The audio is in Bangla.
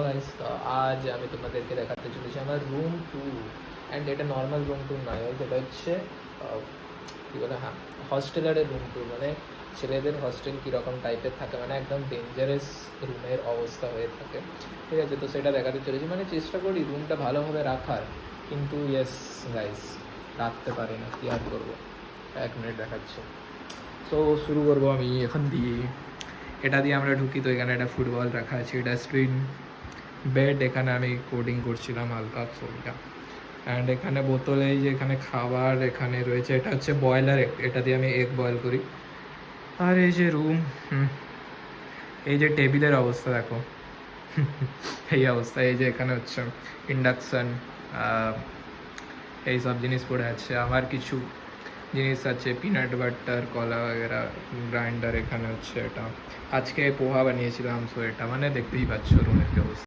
গাইস, তো আজ আমি তোমাদেরকে দেখাতে চলেছি আমার রুম ট্যুর। অ্যান্ড এটা নর্মাল রুম ট্যুর নয়, এটা হচ্ছে কী বলে, হ্যাঁ, হস্টেলারের রুম ট্যুর। মানে ছেলেদের হস্টেল কীরকম টাইপের থাকে, মানে একদম ডেঞ্জারাস রুমের অবস্থা হয়ে থাকে, ঠিক আছে? তো সেটা দেখাতে চলেছি, মানে চেষ্টা করি রুমটা ভালোভাবে রাখার, কিন্তু ইয়েস গাইস, রাখতে পারি না, কী আর করবো। 1 মিনিট দেখাচ্ছি। তো শুরু করবো আমি এখন দিয়ে। এটা দিয়ে আমরা ঢুকি, তো এখানে একটা ফুটবল রাখা আছে, ডাস্টবিন, বেড, এখানে আমি কোডিং করছিলাম হালকা ছবিটা। অ্যান্ড এখানে বোতলে যে এখানে খাবার এখানে রয়েছে, এটা হচ্ছে বয়লার, এটা দিয়ে আমি এগ বয়েল করি। আর এই যে রুম, এই যে টেবিলের অবস্থা দেখো, এই অবস্থা। এই যে এখানে হচ্ছে ইন্ডাকশান, এই সব জিনিস পড়ে আছে। আমার কিছু জিনিস আছে, পিনাট বাটার, কলা বগেরা, গ্রাইন্ডার। এখানে হচ্ছে এটা আজকে পোহা বানিয়েছিলাম, সো এটা মানে দেখতেই পাচ্ছ রুমের কি অবস্থা।